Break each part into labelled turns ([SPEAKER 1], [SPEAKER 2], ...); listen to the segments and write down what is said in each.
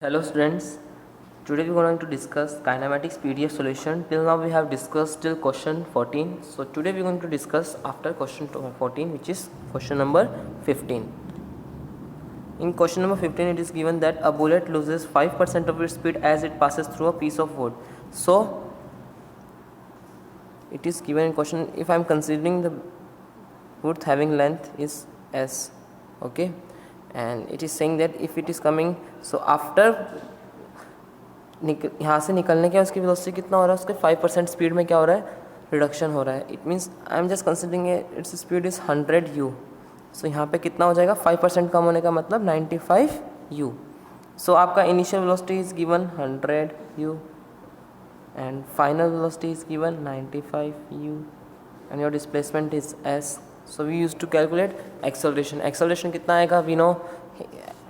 [SPEAKER 1] Hello students, today we are going to discuss kinematics PDF solution. Till now we have discussed till question 14. So today we are going to discuss after question 14, which is question number 15. In question number 15 it is given that a bullet loses 5% of its speed as it passes through a piece of wood. So it is given in question, if I am considering the wood having length is S, okay, and it is saying that if it is coming, so after यहाँ से निकलने के उसकी velocity कितना हो रहा है, उसके 5% स्पीड में क्या हो रहा है, रिडक्शन हो रहा है. It means I am just considering its speed is 100 u. सो यहाँ पे कितना हो जाएगा, 5% कम होने का मतलब 95 u. सो आपका initial velocity is given 100 u and final velocity is given 95 u and your displacement is s. So we used to calculate acceleration. Acceleration कितना आएगा, we know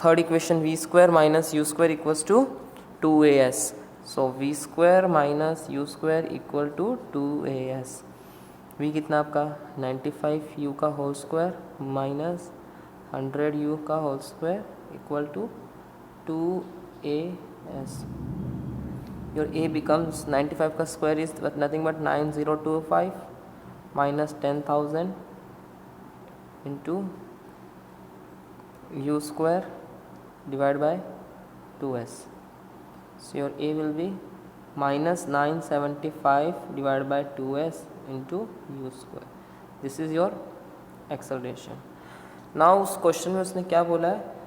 [SPEAKER 1] third equation v square minus u square equals to 2as. So v square minus u square equal to 2as. v कितना आपका 95 u का whole square minus 100 u का whole square equal to 2as. Your a becomes 95 का square is nothing but 9025 minus 10,000 into u square divided by 2s. So your a will be minus 975 divided by 2s into u square. This is your acceleration. Now उस question में उसने क्या बोला है,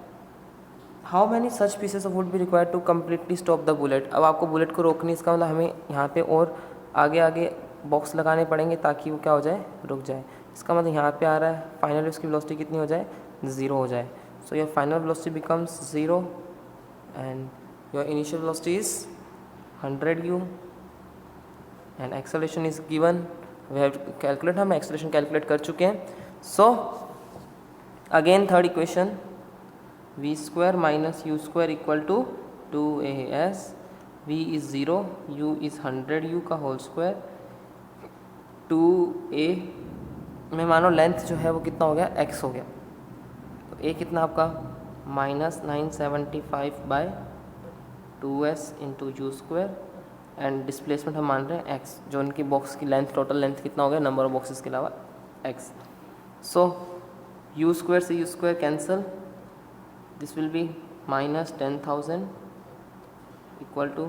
[SPEAKER 1] how many such pieces of wood be required to completely stop the bullet. अब आपको bullet को रोकनी, इसका मतलब हमें यहाँ पे और आगे आगे बॉक्स लगाने पड़ेंगे ताकि वो क्या हो जाए, रुक जाए. इसका मतलब यहाँ पे आ रहा है फाइनल उसकी वेलोसिटी कितनी हो जाए, 0 हो जाए. So your final velocity becomes 0 and your initial velocity is 100 u and acceleration is given. We have to calculate, हम एक्सेलरेशन कैलकुलेट कर चुके हैं. So again third equation, v square minus u square equal to 2as. v is 0, u is 100 u का whole square 2a में मानो length जो है वो कितना हो गया, x हो गया. तो a कितना आपका minus 975 by 2s into u square and displacement हम मान रहे हैं x, जो उनकी बॉक्स की लेंथ, टोटल लेंथ कितना हो गया, नंबर ऑफ बॉक्सेस के अलावा x. सो u स्क्वायर से u square cancel, this will be minus 10,000 equal to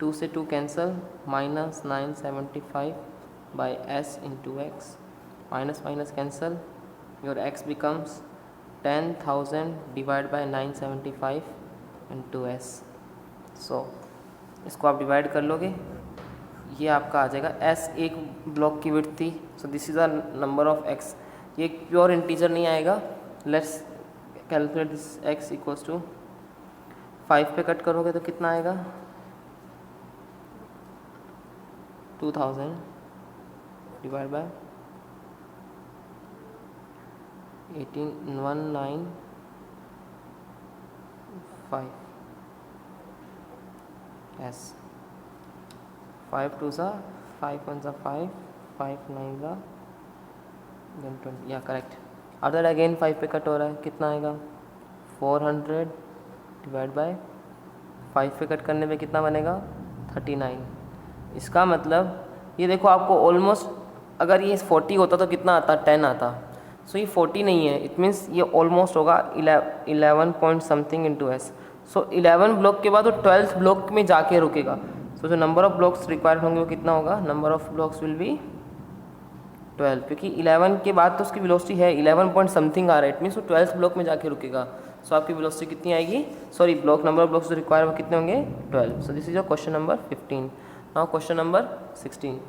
[SPEAKER 1] 2 से 2 cancel minus 975 by s into x, minus minus cancel, your x becomes 10,000 divided by 975 into s. so इसको आप divide कर लोगे, ये आपका आ जाएगा s एक ब्लॉक की विड्थ थी. So this is a number of x. ये प्योर इंटीजर नहीं आएगा. Let's calculate this x equals to 5 पे कट करोगे तो कितना आएगा, 2000 डिवाइड बाय 18195 s. 5 2 सा 5 1 सा 5 5 9 सा then 20, या करेक्ट. आफ्टर दैट अगेन 5 पे कट हो रहा है, कितना आएगा 400 डिवाइड बाय 5 पे कट करने पे कितना बनेगा 39. इसका मतलब ये देखो आपको ऑलमोस्ट, अगर ये 40 होता तो कितना आता, 10 आता. सो ये 40 नहीं है, इट मीन्स ये ऑलमोस्ट होगा 11 पॉइंट समथिंग इंटू एस. सो 11 ब्लॉक के बाद वो 12th ब्लॉक में जाके रुकेगा. सो जो नंबर ऑफ ब्लॉक्स रिक्वायर्ड होंगे वो कितना होगा, number of blocks will be 12, क्योंकि 11 के बाद तो उसकी वेलोसिटी है 11 पॉइंट समथिंग आ रहा है. इट मीन्स वो 12th ब्लॉक में जाके रुकेगा. सो आपकी वेलोसिटी कितनी आएगी, sorry block number of blocks जो रिक्वायर वो कितने होंगे, 12. सो this is your question number 15. Now question number 16.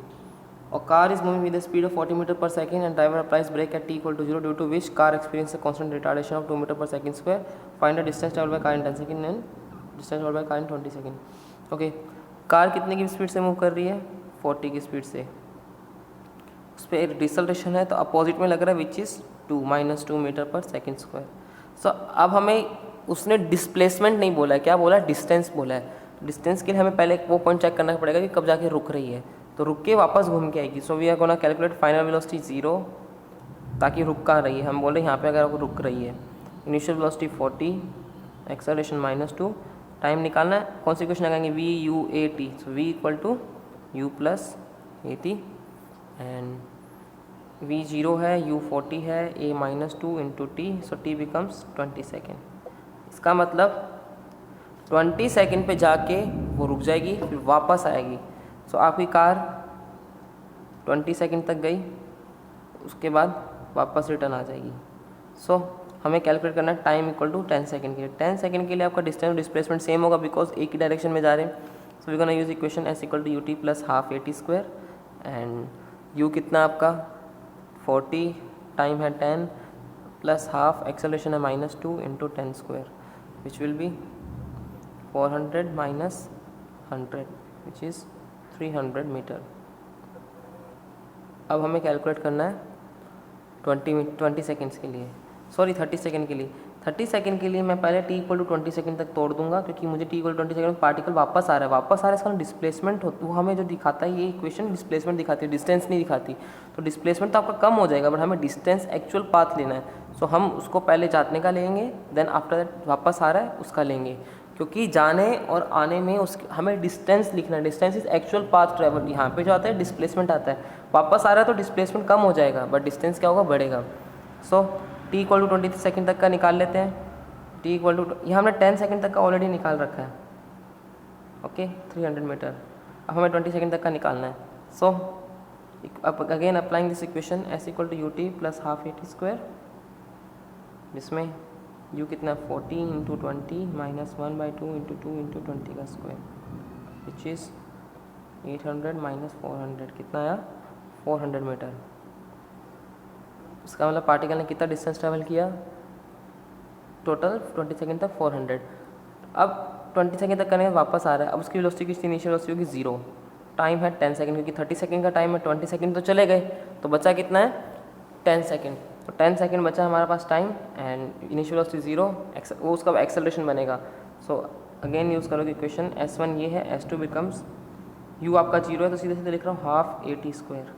[SPEAKER 1] A car is moving with a speed of 40 meter per second and driver applies brake at t equal to 0, due to which car experiences a constant retardation of 2 meter per second square. Find the distance traveled by car in 10 second and distance traveled by car in 20 second. Okay, car कितने की speed से move कर रही है, 40 की speed से. उस पर डिसल्ट्रेशन है तो अपोजिट में लग रहा है विच इज़ 2 माइनस 2 मीटर पर सेकेंड स्क्वायर. सो अब हमें उसने डिस्प्लेसमेंट नहीं बोला है, क्या बोला है, डिस्टेंस बोला है. डिस्टेंस के लिए हमें पहले वो पॉइंट चेक करना पड़ेगा कि कब जाके रुक रही है, तो रुक के वापस घूम के आएगी. So we are gonna calculate final velocity 0 ताकि रुक कहाँ रही है, हम बोल रहे हैं यहाँ पे अगर वो रुक रही है. इनिशियल वेलोसिटी 40, एक्सेलरेशन -2, टाइम निकालना है, कौन सी इक्वेशन लगाएंगे, v u a T, so v equal to you plus A t and v 0 है, u 40 है, a -2 इंटू टी, सो t बिकम्स 20 सेकेंड। इसका मतलब 20 सेकेंड पे जाके वो रुक जाएगी, फिर वापस आएगी। सो आपकी कार 20 सेकेंड तक गई, उसके बाद वापस रिटर्न आ जाएगी। सो हमें कैलकुलेट करना है टाइम इक्वल टू 10 सेकेंड के लिए। 10 सेकेंड के लिए आपका डिस्टेंस डिस्प्लेसमेंट सेम होगा बिकॉज एक ही डायरेक्शन में जा रहे हैं। So we gonna use equation s equal to u t plus half a t square and u कितना आपका 40, टाइम है 10 प्लस हाफ, एक्सेलरेशन है -2 into 10 square which will be 400 minus 100 which is 300 metre. अब हमें कैलकुलेट करना है 20 seconds के लिए, सॉरी 30 सेकेंड के लिए। 30 सेकेंड के लिए मैं पहले t इक्वल टू 20 सेकेंड तक तोड़ दूंगा क्योंकि मुझे t इक्वल टू 20 सेकेंड में पार्टिकल वापस आ रहा है, इसका डिस्प्लेसमेंट हो, वो हमें जो दिखाता है ये इक्वेशन डिस्प्लेसमेंट दिखाती है, डिस्टेंस नहीं दिखाती। तो डिस्प्लेसमेंट तो आपका कम हो जाएगा बट हमें डिस्टेंस एक्चुअल पाथ लेना है। सो हम उसको पहले जाने का लेंगे, देन आफ्टर दैट वापस आ रहा है उसका लेंगे, क्योंकि जाने और आने में हमें डिस्टेंस लिखना है। Distance is actual path travel, यहाँ पे जो आता है डिस्प्लेसमेंट आता है, वापस आ रहा है तो डिस्प्लेसमेंट कम हो जाएगा बट डिस्टेंस क्या होगा, बढ़ेगा। सो t इक्वल टू 20 सेकेंड तक का निकाल लेते हैं। t इक्वल टू, यहाँ हमने 10 सेकेंड तक का ऑलरेडी निकाल रखा है, ओके 300 मीटर। अब हमें 20 सेकेंड तक का निकालना है। So again applying this equation s equal to u t plus half a t square, जिसमें u कितना 40 इंटू 20 माइनस 1/2 इंटू 2 इंटू 20 का स्क्वायर विच इज़ 800 माइनस 400 कितना आया 400 मीटर। इसका मतलब पार्टिकल ने कितना डिस्टेंस ट्रैवल किया टोटल 20 सेकेंड तक 400। अब 20 सेकेंड तक करने के वापस आ रहा है, अब उसकी वेलोसिटी कितनी, इनिशियल वेलोसिटी होगी 0, टाइम है 10 सेकेंड, क्योंकि 30 सेकेंड का टाइम है, 20 सेकेंड तो चले गए तो बचा कितना है 10 सेकेंड। तो 10 सेकेंड बचा हमारे पास टाइम एंड इनिशियल वेलोसिटी 0, वो उसका एक्सेलरेशन बनेगा। सो अगेन यूज़ करोगे इक्वेशन s1 ये है, s2 बिकम्स u आपका 0 है तो सीधे सीधे लिख रहा हूँ हाफ ए टी स्क्वायर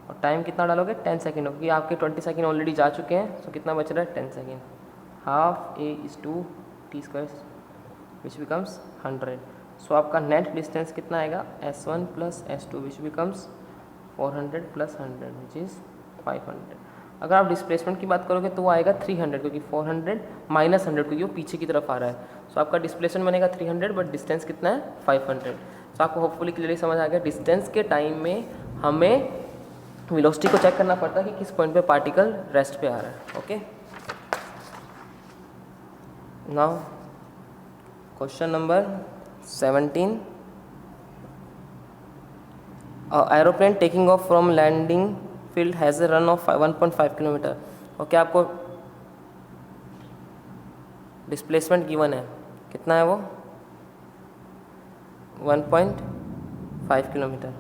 [SPEAKER 1] और टाइम कितना डालोगे 10 सेकेंड, क्योंकि आपके 20 सेकेंड ऑलरेडी जा चुके हैं। सो कितना बच रहा है 10 second, half A is 2 T square which becomes 100। सो आपका नेट डिस्टेंस कितना आएगा s1 plus s2 which becomes 400 plus 100 which is 500। अगर आप डिस्प्लेसमेंट की बात करोगे तो वो आएगा 300, क्योंकि 400 माइनस 100 क्योंकि वो पीछे की तरफ आ रहा है। सो आपका डिस्प्लेसमेंट बनेगा 300 बट डिस्टेंस कितना है 500। सो आपको होपफुली क्लियरली समझ आ गया डिस्टेंस के टाइम में हमें वेलोसिटी को चेक करना पड़ता है कि किस पॉइंट पे पार्टिकल रेस्ट पे आ रहा है। Okay, now question number 17, aeroplane taking off from landing field has a run of 1.5 kilometre. Okay, आपको डिस्प्लेसमेंट गिवन है, कितना है वो 1.5 kilometre.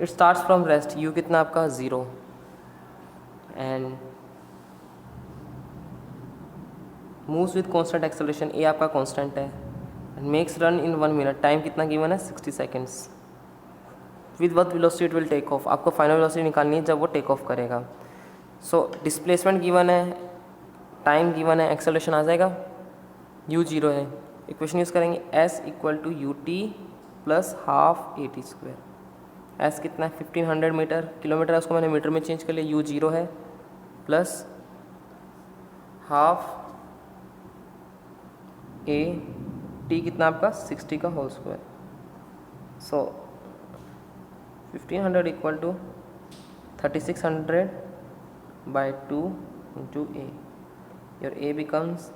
[SPEAKER 1] It starts from rest, you कितना आपका 0 and moves with constant acceleration, a आपका कांस्टेंट है and makes run in 1 minute, time कितना गिवन है 60 seconds. With what velocity it will take off, आपको फाइनल वेलोसिटी निकालनी है जब वो टेक ऑफ करेगा। सो डिस्प्लेसमेंट गिवन है, टाइम गिवन है, एक्सेलरेशन आ जाएगा, u 0 है। इक्वेशन यूज़ करेंगे s equal to u t plus half a t square. s कितना है 1500 मीटर, किलोमीटर है उसको मैंने मीटर में चेंज कर लिया, u 0 है प्लस हाफ ए टी कितना आपका 60 का whole square. So 1500 equal to 3600 by 2 into a, your a becomes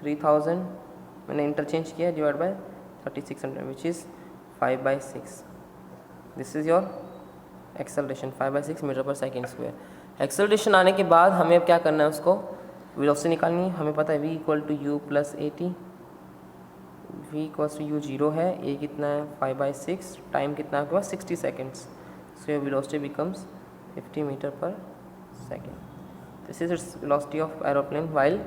[SPEAKER 1] 3000, मैंने इंटरचेंज किया, divide by 3600 which is 5/6। This is your acceleration 5/6 metre पर सेकेंड स्क्वायर। एक्सेलरेशन आने के बाद हमें अब क्या करना है, उसको वेलोसिटी निकालनी है। हमें पता है v equal to you plus A t, v equals to u 0 है, a कितना है 5/6, टाइम कितना है आपके पास 60 seconds. So your velocity becomes 50 metre पर second. This is its velocity of aeroplane while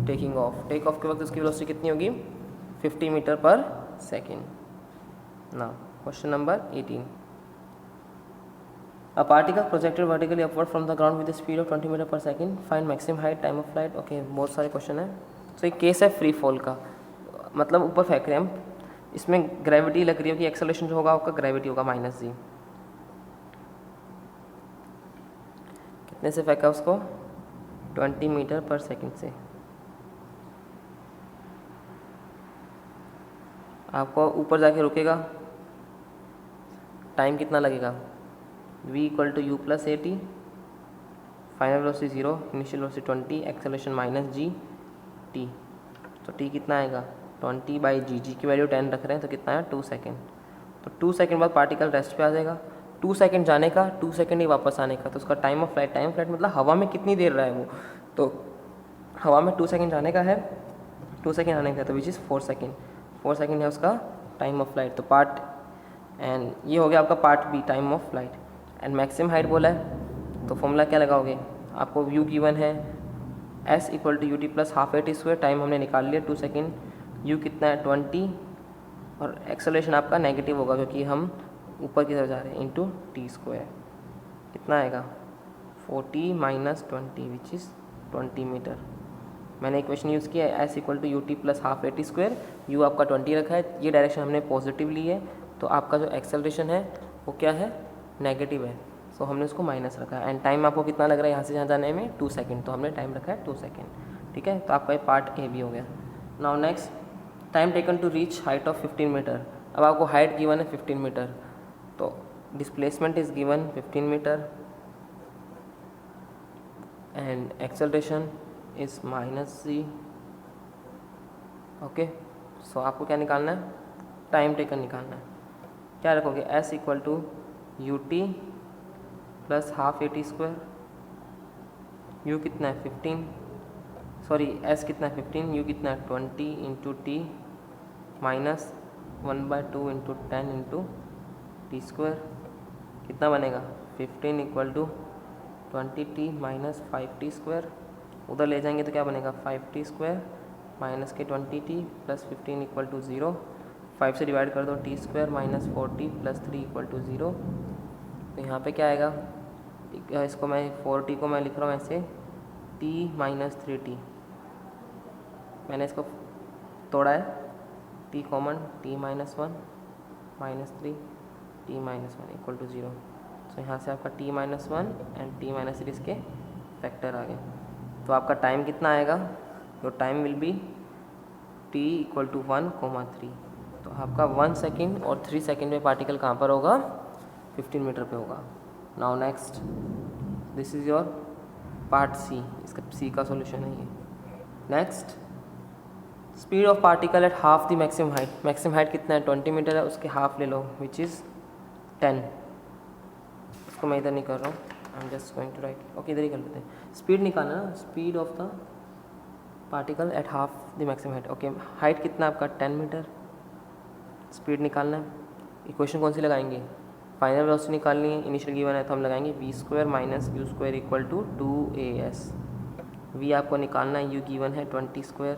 [SPEAKER 1] taking off. Take off के वक्त उसकी वेलोसिटी कितनी होगी 50 मीटर पर second. Now question number 18, A particle projected vertically upward from the ground with a speed of 20 metre पर second, find maximum height, time of flight. Okay, बहुत सारे question है। सो एक केस है फ्री फॉल का, मतलब ऊपर फेंक रहे हैं हम, इसमें ग्रेविटी लग रही होगी, एक्सेलरेशन जो होगा आपका ग्रेविटी होगा माइनस जी। कितने से फेंका उसको? 20 मीटर पर सेकंड से। आपको ऊपर जाके रुकेगा, टाइम कितना लगेगा? v equal to you plus A t, final velocity 0, initial velocity 20, acceleration minus g t. तो t कितना आएगा? 20 बाई जी की वैल्यू 10 रख रहे हैं तो कितना है? 2 सेकेंड। तो 2 सेकेंड बाद पार्टिकल रेस्ट पे आ जाएगा। 2 सेकेंड जाने का, 2 सेकेंड ही वापस आने का, तो उसका टाइम ऑफ फ्लाइट मतलब हवा में कितनी देर रहा है वो। तो हवा में 2 सेकेंड जाने का है, 2 सेकेंड आने का है, तो विच इज़ 4 सेकेंड। 4 सेकेंड है उसका टाइम ऑफ फ्लाइट। तो पार्ट एंड ये हो गया आपका part B, time of flight. And maximum height बोला है तो फॉर्मूला क्या लगाओगे? आपको व्यू गिवन है s equal to u t plus half a t square, time हमने निकाल लिया 2 सेकेंड, u कितना है 20, और एक्सेलरेशन आपका नेगेटिव होगा क्योंकि हम ऊपर की तरफ जा रहे हैं, इंटू टी स्क्वायर। कितना आएगा? 40 माइनस 20 विच इज़ 20 मीटर। मैंने इक्वेशन यूज़ किया है s equal to u t plus half a t square, u आपका 20 रखा है, ये डायरेक्शन हमने पॉजिटिव ली है, तो आपका जो एक्सेलरेशन है वो क्या है? नेगेटिव है, सो हमने उसको माइनस रखा है। एंड टाइम आपको कितना लग रहा है यहाँ से यहाँ जाने में? 2 सेकेंड, तो हमने टाइम रखा है 2 सेकेंड। ठीक है, तो आपका ये पार्ट ए भी हो गया। Now next, time taken to reach height of 15 metre. अब आपको हाइट गिवन है 15 मीटर, तो displacement is given 15 metre and acceleration is minus G. Okay, so आपको क्या निकालना है? टाइम टेकन निकालना है। क्या रखोगे? s equal to u t plus half a t square, u कितना है 15, सॉरी s कितना है 15, यू कितना है 20 into t minus 1/2 into 10 into T square. कितना बनेगा? 15 equal to 20t minus 5t square. उधर ले जाएंगे तो क्या बनेगा? 5t स्क्वायर माइनस के 20t प्लस 15 इक्वल टू 0। 5 से डिवाइड कर दो, t square minus 4t plus 3 equal to 0। तो यहाँ पे क्या आएगा? इसको मैं 4t को मैं लिख रहा हूँ ऐसे t माइनस 3t, मैंने इसको तोड़ा है, t common, t minus 1 minus 3 t minus 1 equal to 0। तो यहाँ से आपका t minus 1 and t minus 3 इसके फैक्टर आ गए। तो आपका टाइम कितना आएगा? तो time will be t equal to 1,3। तो आपका 1 सेकेंड और 3 सेकेंड में पार्टिकल कहाँ पर होगा? 15 मीटर पे होगा। Now next, this is your part C, इसका सी का सॉल्यूशन है ये। Next, speed of particle at half the maximum height. Maximum height कितना है? 20 मीटर है, उसके हाफ ले लो विच इज़ 10। इसको मैं इधर नहीं कर रहा हूँ, I am just going to write. Okay, इधर ही कर लेते हैं। स्पीड निकालना ना, speed of the particle at half the maximum height. Okay, height कितना आपका? 10 मीटर। स्पीड निकालना है, इक्वेशन कौन सी लगाएंगे? फाइनल वेलोसिटी निकालनी है, इनिशियल गिवन है तो हम लगाएंगे v square minus u square equal to 2as। v आपको निकालना है, u गिवन है 20 स्क्वायर,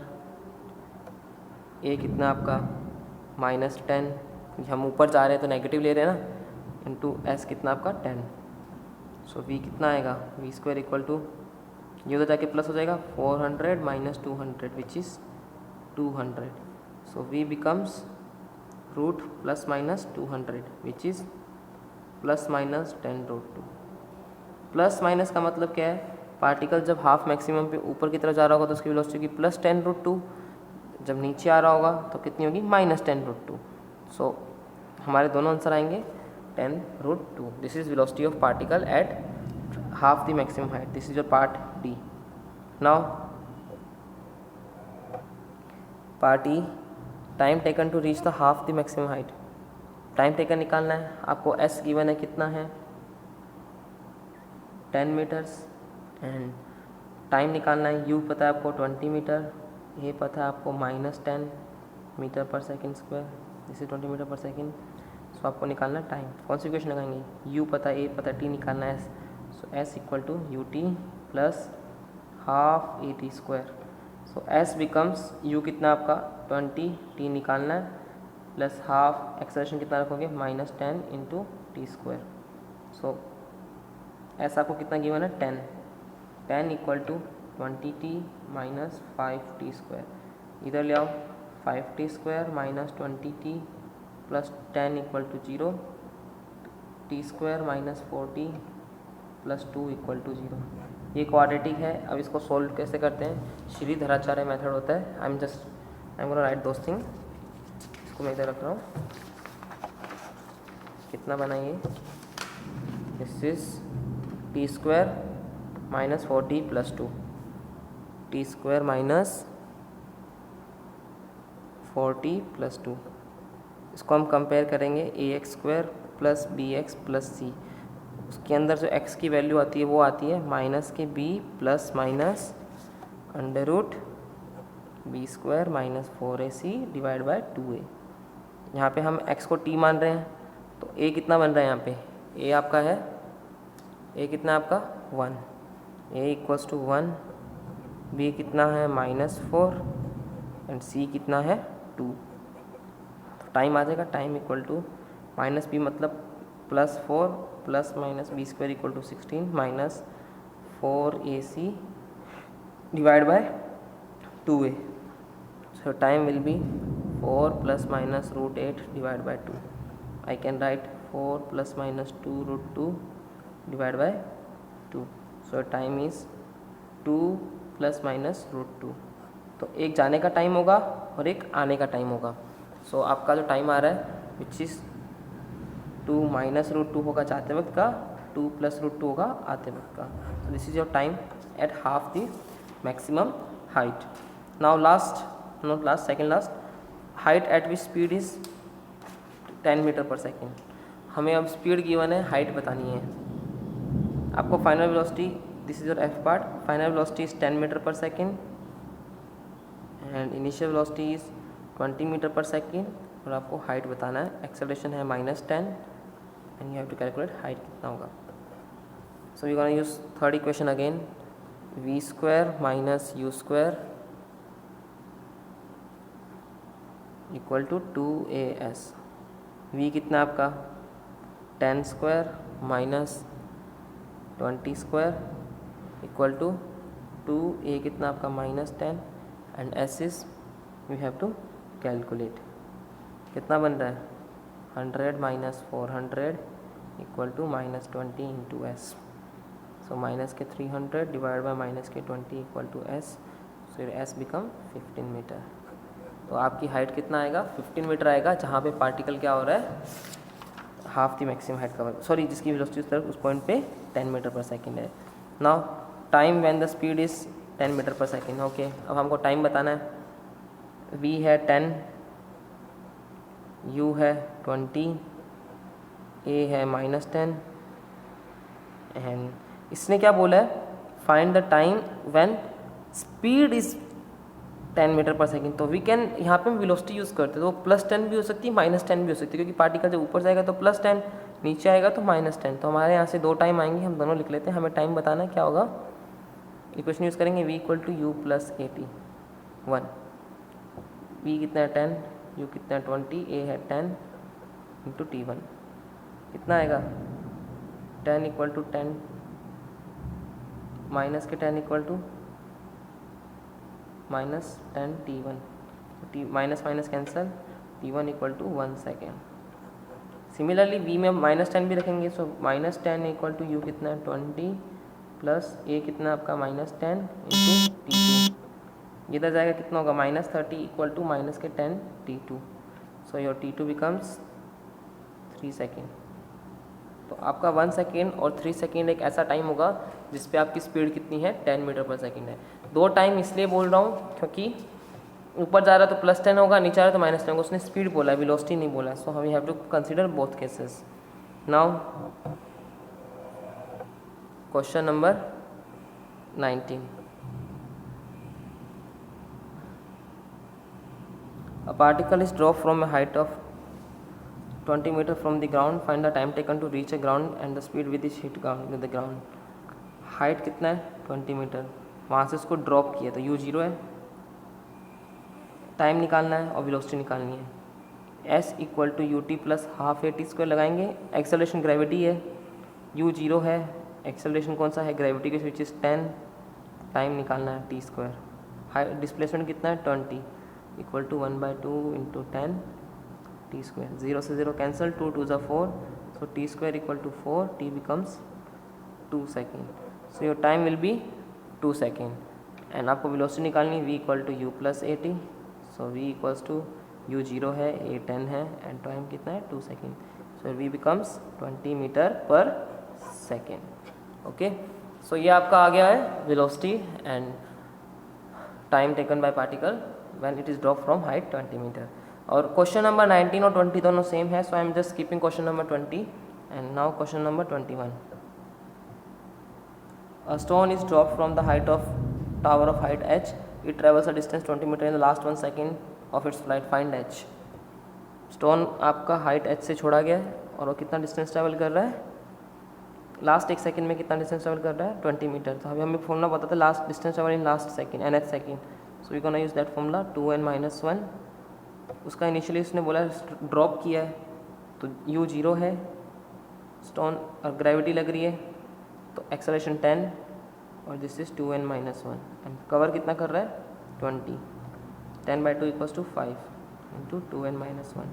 [SPEAKER 1] a कितना आपका माइनस 10, हम ऊपर जा रहे हैं तो नेगेटिव ले रहे हैं ना, इंटू s कितना आपका 10। सो v कितना आएगा? v स्क्वायर इक्वल टू, ये उधर जाके प्लस हो जाएगा, 400 minus 200 which is 200। So v becomes root plus minus 200 which is plus minus 10√2। Plus minus का मतलब क्या है? पार्टिकल जब हाफ मैक्सिमम पे ऊपर की तरफ जा रहा होगा तो उसकी वेलोसिटी होगी प्लस 10√2, जब नीचे आ रहा होगा तो कितनी होगी? माइनस 10√2। सो हमारे दोनों आंसर आएंगे 10√2। This is velocity of particle at half the maximum height. This is your part D. Now part E, time taken to reach the half the maximum height. Time taken निकालना है, आपको s given है कितना है? 10 metres and time निकालना है, u पता है आपको 20 मीटर, a पता है आपको माइनस 10 मीटर पर second square, this is 20 metre पर सेकेंड। सो आपको निकालना है टाइम। कौन सी इक्वेशन लगाएंगे? u पता है, a पता है, t निकालना है, so s equal to u t plus half a t square. So s becomes u कितना आपका 20, t निकालना है प्लस हाफ, एक्सेलरेशन कितना रखोगे? Minus 10 into T square. So ऐसा आपको कितना गिवन है? 10 equal to 20t minus 5t square. इधर ले आओ, 5t² minus 20t plus 10 equal to 0, t² minus 4t plus 2 equal to 0। ये क्वाड्रेटिक है। अब इसको सोल्व कैसे करते हैं, श्रीधराचार्य मेथड होता है। I am gonna right those thing. इसको मैं इधर रख रहा हूँ। कितना बनाइए, this is t² minus 4t plus 2, t² minus 4t plus 2। इसको हम कंपेयर करेंगे ax² plus bx plus c। उसके अंदर जो x की वैल्यू आती है वो आती है माइनस के b plus minus under root b² minus 4ac divide by 2a। यहाँ पे हम x को t मान रहे हैं, तो a कितना बन रहा है यहाँ पे, a आपका है, a कितना है आपका 1, a इक्वल्स टू 1, b कितना है -4 एंड c कितना है 2। तो टाइम आ जाएगा, time equal to minus b मतलब +4 plus minus b² equal to 16 minus 4ac divide by 2a। So time will be 4 plus minus √8 divide by 2। I can write 4 plus minus 2√2 divide by 2। So time is 2 plus minus √2। तो एक जाने का time होगा और एक आने का time होगा। सो आपका जो टाइम आ रहा है विच इज़ 2 माइनस √2 होगा जाते वक्त का, 2 प्लस √2 होगा आते वक्त का। So this is your time at half the maximum height. Now last, not last, second last, height at which speed is 10 metre पर सेकेंड। हमें अब स्पीड गिवन है, हाइट बतानी है। आपको final velocity, this is your F part, final velocity is 10 metre पर second and initial velocity is 20 metre पर second. और आपको हाइट बताना है, एक्सेलरेशन है -10 and you have to calculate height कितना होगा। So we gonna use third equation again, v² minus u² equal to 2as। v कितना आपका 10² माइनस 20² इक्वल टू 2a कितना आपका -10 and s is we have to calculate. कितना बन रहा है 100 minus 400 equal to -20 into s. So minus के 300 divide by minus के 20 equal to s. So s become 15 metre. तो आपकी हाइट कितना आएगा 15 मीटर आएगा, जहाँ पे पार्टिकल क्या हो रहा है half the maximum height cover, sorry जिसकी वेलोसिटी उस तरफ उस पॉइंट पे 10 मीटर पर सेकेंड है। Now time when the speed is 10 metre पर सेकेंड। ओके, अब हमको टाइम बताना है। v है 10, u है 20, a है -10 एंड इसने क्या बोला है, find the time when speed is 10 metre पर सेकेंड। तो वी कैन, यहाँ पे हम वेलोसिटी यूज़ करते हैं, तो +10 भी हो सकती है -10 भी हो सकती है, क्योंकि पार्टिकल जब ऊपर जाएगा तो +10, नीचे आएगा तो -10। तो हमारे यहाँ से दो टाइम आएंगे, हम दोनों लिख लेते हैं। हमें टाइम बताना है क्या होगा, इक्वेशन यूज़ करेंगे v equal to u plus at 1। v कितना है 10, u कितना है 20, a है 10 इंटू t1 कितना आएगा 10 इक्वल टू 10 माइनस के 10 equal to -10 t1, t minus minus cancel, t1 equal to 1 second. Similarly v में -10 भी रखेंगे, सो -10 इक्वल टू u कितना है 20 प्लस a कितना आपका -10 इंटू t2। ये इधर जाएगा कितना होगा -30 इक्वल टू माइनस के 10 t2। So your t2 becomes 3 second. तो आपका 1 सेकेंड और 3 सेकेंड एक ऐसा टाइम होगा जिस पे आपकी स्पीड कितनी है 10 मीटर पर सेकेंड है। दो टाइम इसलिए बोल रहा हूँ क्योंकि ऊपर जा रहा है तो +10 होगा, नीचे आ रहा है तो -10 होगा। उसने स्पीड बोला है, वेलोसिटी नहीं बोला है। So we have to consider both cases. Now question number 19। A particle is dropped from a height of 20 meter from the ground. Find the time taken to reach a ground and the speed with which hit ground with the ground. Height कितना है 20 metre, वहाँ से उसको drop किया तो u 0 है, time निकालना है और वेलोसिटी निकालनी है। s equal to u t plus half a t square लगाएंगे। एक्सेलरेशन ग्रेविटी है, u 0 है, एक्सेलरेशन कौन सा है ग्रेविटी के विच इज़ 10, टाइम निकालना है टी स्क्वायर। हाई डिस्प्लेसमेंट कितना है 20, equal to 1/2 into 10 t square. 0 से 0 कैंसल, 2 2 ज़ा 4, so t square equal to 4, t becomes 2 second. So your time will be 2 second. And आपको वेलोसिटी निकालनी, v equal to u plus A T. So v equals to u 0 है, a 10 है, and time कितना है 2 second. So v becomes 20 metre पर second. Okay, so ये आपका आ गया है velocity and time taken by particle when it is drop from height 20 metre. और क्वेश्चन नंबर 19 और 20 दोनों सेम है, so I am just keeping question number 20 and now question number 21. A stone is dropped from the height of tower of height h. It travels a distance 20 meter in the last 1 second of its flight. Find h. Stone आपका height h से छोड़ा गया है और वो कितना distance travel कर रहा है, लास्ट 1 सेकंड में कितना डिस्टेंस ट्रैवल कर रहा है 20 मीटर. तो अभी हमें फॉर्मूला पता था last distance travel in last second nth second. So we gonna use that formula 2n-1. उसका इनिशियली उसने बोला ड्रॉप किया है तो u 0 है, स्टोन और ग्रेविटी लग रही है तो एक्सेलरेशन 10 और this is 2n-1. And cover कितना कर रहा है 20. 10/2 equals to 5 into 2n-1.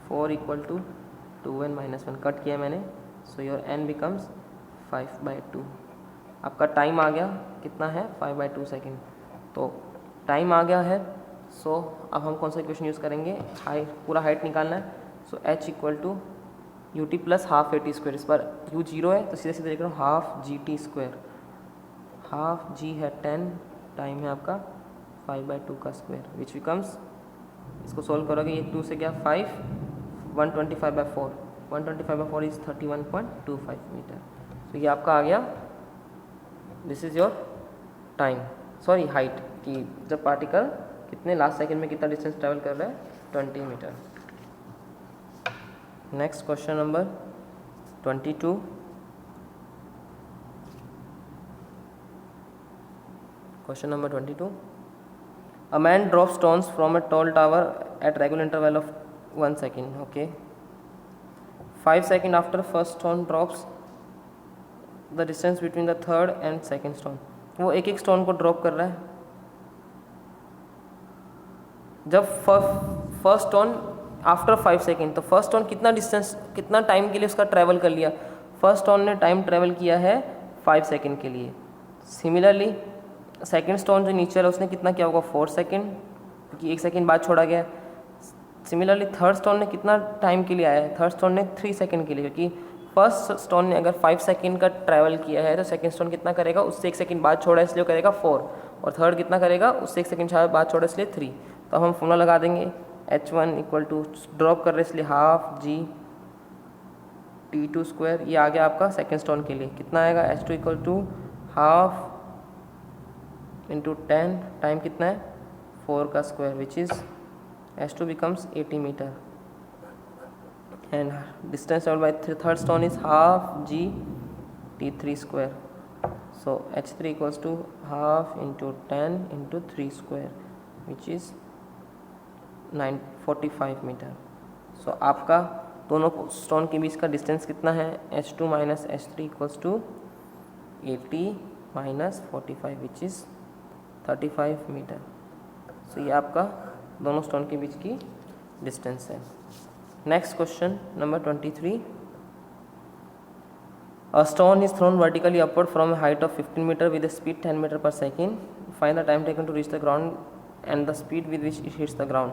[SPEAKER 1] 4 equal to 2n-1 cut किया मैंने. So your n becomes 5/2. आपका टाइम आ गया कितना है 5/2 सेकेंड. तो टाइम आ गया है. सो अब हम कौन सा इक्वेशन यूज़ करेंगे, हाइट, पूरा हाइट निकालना है. So h equal to u t plus half a t square. इस पर u 0 है तो सीधे सीधे लिख रहा हूँ half G T square. Half G है 10, टाइम है आपका 5/2 का स्क्वायर विच बिकम्स, इसको सोल्व करोगे ये 2 से क्या 5, 125/4. 125/4 इज 31.25 मीटर. तो ये आपका आ गया, this is your time, sorry height, कि जब पार्टिकल कितने लास्ट सेकंड में कितना डिस्टेंस ट्रैवल कर रहा है 20 metre. Next question number 22. Question number 22. A man drops stones from a tall tower at regular interval of 1 second. Okay. 5 seconds after first stone drops, the distance between the third and second stone. वो एक एक stone को drop कर रहा है. जब first stone after 5 second, तो first stone कितना डिस्टेंस, कितना टाइम के लिए उसका ट्रैवल कर लिया. फर्स्ट स्टोन ने टाइम ट्रैवल किया है 5 सेकेंड के लिए. सिमिलरली सेकेंड स्टोन जो नीचे है उसने कितना किया होगा 4 सेकेंड, क्योंकि 1 सेकेंड बाद छोड़ा गया. सिमिलरली थर्ड स्टोन ने कितना टाइम के लिए आया है, थर्ड स्टोन ने 3 सेकेंड के लिए, क्योंकि फर्स्ट स्टोन ने अगर 5 सेकेंड का ट्रैवल किया है तो सेकेंड स्टोन कितना करेगा, उससे 1 सेकेंड बाद छोड़ा इसलिए करेगा 4, और थर्ड कितना करेगा, उससे 1 सेकेंड बाद छोड़ा इसलिए 3. तो हम फॉर्मूला लगा देंगे h1 इक्वल टू ड्रॉप कर रहे इसलिए हाफ जी t2 स्क्वायर. ये आ गया आपका सेकेंड स्टोन के लिए. कितना आएगा h2 equal to half into 10, time कितना है 4 का square which is h2 becomes 80 metre. And distance travel by third stone is half G t3 square. So h3 equals to half into 10 into 3 square which is 45 metre. So आपका दोनों stone के बीच का distance कितना है, h2 minus h3 equals to 80 minus 45 which is 35 metre. So ये आपका दोनों stone के बीच की डिस्टेंस है. Next question number 23. A stone is thrown vertically upward from a height of 15 meter with a speed 10 meter per second. Find the time taken to reach the ground and the speed with which it hits the ground.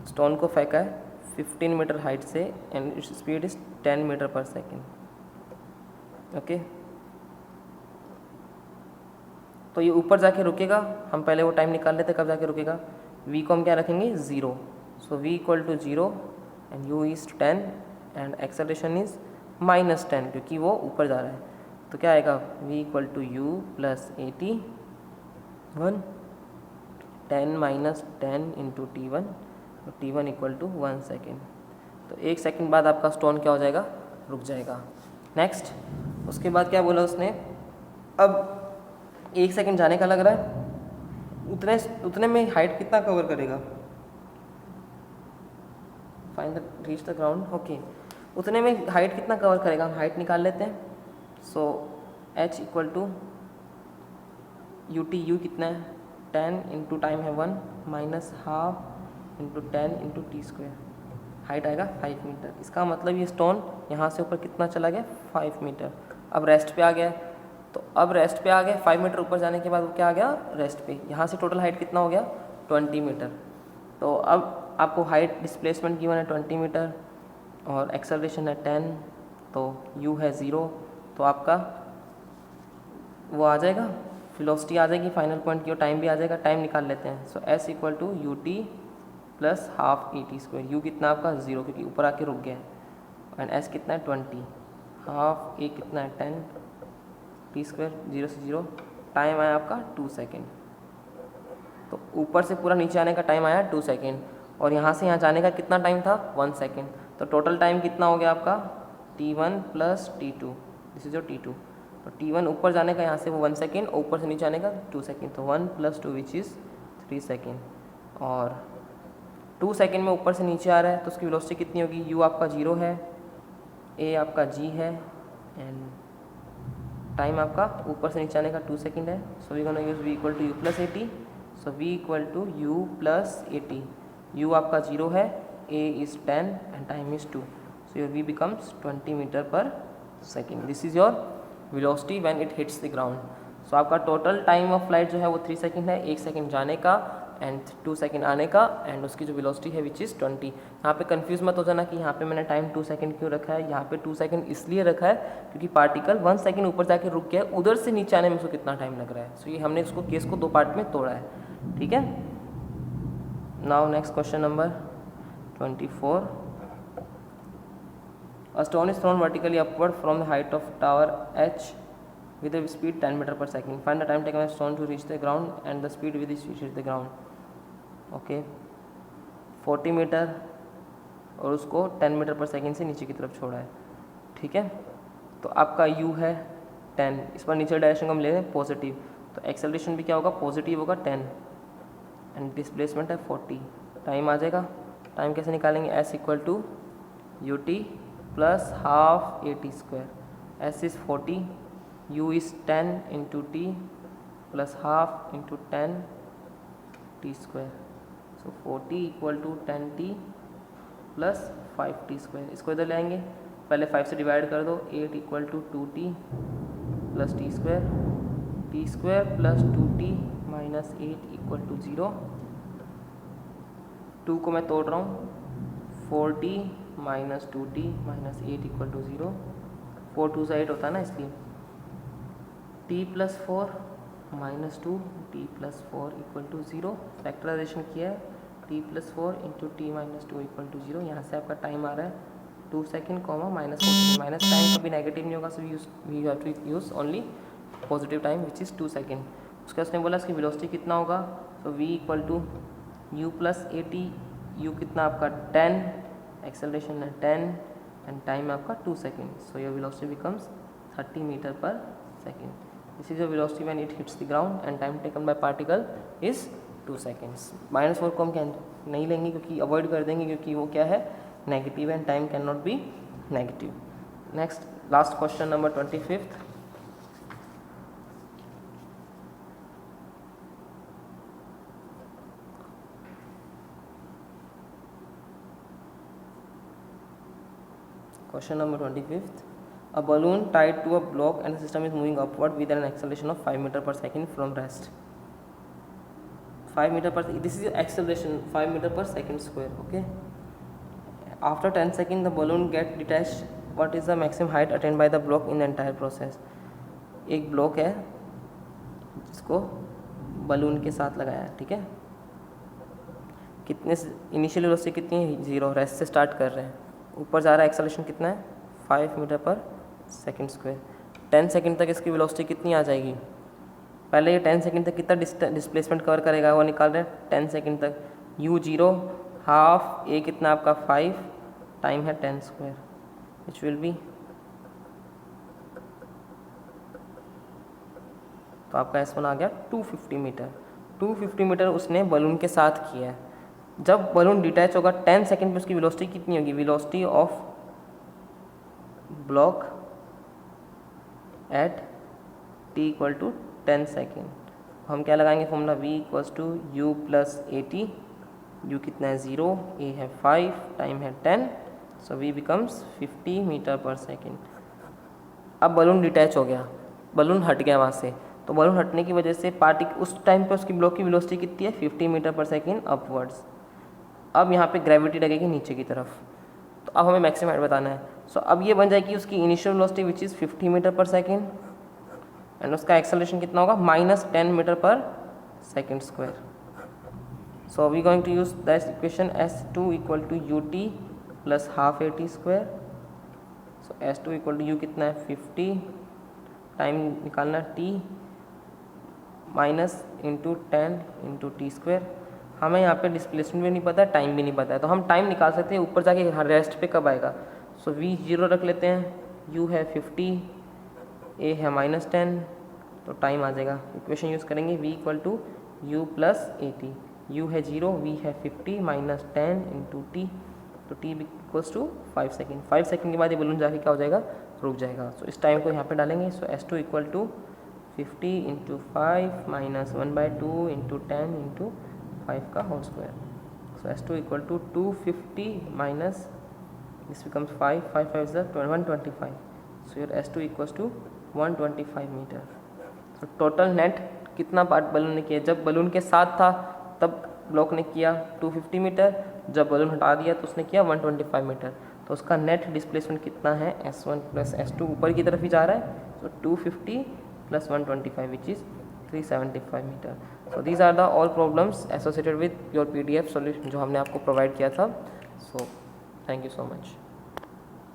[SPEAKER 1] Stone को फेंका है 15 metre height से and its speed is 10 metre पर second. Okay, तो ये ऊपर जाके रुकेगा. हम पहले वो टाइम निकाल लेते कब जाके रुकेगा. v को हम क्या रखेंगे 0. So v equal to 0 and u is 10 and acceleration is -10 क्योंकि वो ऊपर जा रहा है. तो क्या आएगा v equal to u plus 81 10 minus 10 into t1, t1 equal to 1 second. तो 1 सेकेंड बाद आपका स्टोन क्या हो जाएगा, रुक जाएगा. नेक्स्ट उसके बाद क्या बोला उसने, अब 1 सेकेंड जाने का लग रहा है, उतने में हाइट कितना कवर करेगा, find the reach the ground. Okay, उतने में हाइट कितना कवर करेगा, हम हाइट निकाल लेते हैं. So h equal to u t, u कितना है 10 इंटू टाइम है 1 minus half into 10 into T square, height आएगा 5 मीटर। इसका मतलब ये स्टोन यहाँ से ऊपर कितना चला गया 5 मीटर। अब रेस्ट पे आ गया, तो अब रेस्ट पे आ गया 5 मीटर ऊपर जाने के बाद वो क्या आ गया रेस्ट पे। यहाँ से टोटल हाइट कितना हो गया 20 मीटर। तो अब आपको हाइट डिस्प्लेसमेंट गिवन है 20 मीटर और एक्सेलरेशन है 10, तो u है 0, तो आपका वो आ जाएगा वेलोसिटी आ जाएगी फाइनल पॉइंट की, और टाइम भी आ जाएगा। टाइम निकाल लेते हैं। So s equal to u t plus half a t square. U कितना आपका 0 क्योंकि ऊपर आके रुक गया है, एंड s कितना है 20, हाफ ए कितना है 10, टी स्क्वायर 0 से 0, टाइम आया आपका 2 सेकेंड। तो ऊपर से पूरा नीचे आने का टाइम आया 2 सेकेंड, और यहाँ से यहाँ जाने का कितना टाइम था 1 सेकेंड। तो टोटल टाइम कितना हो गया आपका t1 plus t2, this is your t2। तो t1 ऊपर जाने का यहाँ से वो 1 सेकेंड, ऊपर से नीचे आने का 2 सेकेंड, तो 1 प्लस 2 विच इज़ 3 सेकेंड। और 2 सेकेंड में ऊपर से नीचे आ रहा है तो उसकी वेलोसिटी कितनी होगी, u आपका 0 है, a आपका g है, एंड टाइम आपका ऊपर से नीचे आने का 2 सेकेंड है। So we gonna use v equal to you plus A T. So v equal to you plus A T. U आपका 0 है, a is 10 and time is 2, so your v becomes 20 metre पर second. This is your velocity when it hits the ground. So आपका total time of flight जो है वो 3 second है, 1 second जाने का एंड 2 सेकेंड आने का, एंड उसकी जो वेलोसिटी है विच इज़ 20। यहाँ पे कंफ्यूज मत हो जाना कि यहाँ पे मैंने टाइम 2 सेकेंड क्यों रखा है। यहाँ पे 2 सेकेंड इसलिए रखा है क्योंकि पार्टिकल 1 सेकेंड ऊपर जाके रुक गया है, उधर से नीचे आने में उसको कितना टाइम लग रहा है। सो ये हमने उसको केस को 2 पार्ट में तोड़ा है, ठीक है। Now next question number 24। A stone is thrown vertically upward from the height of tower H with a speed 10 meter per second. Find the time taken by the stone to reach the ground and the speed with which it reaches the ground. Okay 40 metre और उसको 10 metre पर second से नीचे की तरफ छोड़ा है, ठीक है। तो आपका u है 10, इस पर नीचे डायरेक्शन को हम ले रहे हैं पॉजिटिव, तो एक्सेलरेशन भी क्या होगा पॉजिटिव होगा 10, एंड डिस्प्लेसमेंट है 40। टाइम आ जाएगा, टाइम कैसे निकालेंगे, s equal to u t plus half a t square. s is 40, u is 10 into t plus half into 10 t square. So 40 equal to 10t plus 5t square. इसको इधर ले आएंगे, पहले 5 से डिवाइड कर दो, 8 equal to 2t plus t square plus 2t minus 8 equal to 0। 2 को मैं तोड़ रहा हूँ, 4t minus 2t minus 8 equal to 0। 4 2 से 8 होता है ना, इसलिए t plus 4 minus 2 t plus 4 equal to 0। Factorization किया है, t plus 4 into t minus 2 equal to 0। यहाँ से आपका टाइम आ रहा है 2 second comma minus 4 minus time कभी नेगेटिव नहीं होगा, so we have to use only positive time which is 2 second. उसके उसने बोला इसकी वेलोसिटी कितना होगा, तो v equal to you plus A T. U कितना आपका 10, एक्सेलरेशन है 10 एंड टाइम आपका 2 second, so your velocity becomes 30 metre पर second. This is your velocity when it hits the ground and time taken by particle is 2 seconds. -4 को हम क्या नहीं लेंगे क्योंकि अवॉइड कर देंगे, क्योंकि वो क्या है negative and time can not be negative. Next last question number 25। Question number 25. A balloon tied to a block and the system is moving upward with an acceleration of 5 meter per second from rest. 5 meter per second. This is acceleration 5 meter per second square. Okay. After 10 seconds, the balloon gets detached. What is the maximum height attained by the block in the entire process? एक block है जिसको balloon के साथ लगाया है, ठीक है। कितने इनिशियल वेलोसिटी कितनी है 0, रेस्ट से स्टार्ट कर रहे हैं, ऊपर जा रहा है, एक्सेलरेशन कितना है 5 मीटर पर सेकेंड स्क्वायर। 10 सेकेंड तक इसकी वेलोसिटी कितनी आ जाएगी, पहले ये 10 सेकेंड तक कितना डिस्प्लेसमेंट कवर करेगा वो निकाल रहे हैं। 10 सेकेंड तक u 0 हाफ a कितना आपका 5, टाइम है 10 स्क्वायर विच विल बी, तो आपका S1 आ गया 250 मीटर। 250 मीटर उसने बलून के साथ किया है। जब बलून डिटैच होगा 10 सेकेंड में उसकी वेलोसिटी कितनी होगी, velocity of block at t equal to 10 second हम क्या लगाएंगे formula v equals to u plus A t. u कितना है 0, a है 5, टाइम है 10, सो v बिकम्स 50 मीटर पर सेकेंड। अब बलून डिटैच हो गया, बलून हट गया वहाँ से, तो बलून हटने की वजह से पार्टिकल उस टाइम पे उसकी ब्लॉक की वेलोसिटी कितनी है 50 मीटर पर सेकेंड अपवर्ड्स। अब यहाँ पे ग्रेविटी लगेगी नीचे की तरफ, तो अब हमें मैक्सिमम हाइट बताना है। सो अब ये बन जाएगी उसकी initial velocity which is 50 metre पर सेकेंड एंड उसका एक्सेलरेशन कितना होगा -10 मीटर पर second square. So we going to use that equation s2 equal to ut plus half at square. So s2 equal to u कितना है 50, time निकालना t minus into 10 into T square. हमें यहाँ पे displacement भी नहीं पता है, टाइम भी नहीं पता है, तो हम टाइम निकाल सकते हैं ऊपर जाके रेस्ट पे कब आएगा। सो v 0 रख लेते हैं, u है 50, a है -10, तो टाइम आ जाएगा। इक्वेशन यूज़ करेंगे v equal to u plus A t. u है 0, v है 50 -10 इंटू टी, तो t equals to 5 second. 5 second के बाद ये बलून जाके क्या हो जाएगा, रुक जाएगा। सो इस टाइम को यहाँ पे डालेंगे। So s2 equal to 50 into 5 minus 1/2 into 10 into 5 का whole square. So s2 equal to 250 minus this becomes 5, 5 5 is 125। So your s2 equals to 125 metre. So total net कितना पार्ट बलून ने किया, जब बलून के साथ था तब ब्लॉक ने किया 250 मीटर, जब बलून हटा दिया तो उसने किया 125 मीटर। तो उसका नेट डिस्प्लेसमेंट कितना है s1 प्लस s2, ऊपर की तरफ ही जा रहा है, तो 250 plus 125 which is 375 metre. So these are the all problems associated with your PDF solution जो हमने आपको प्रोवाइड किया था। So thank you so much.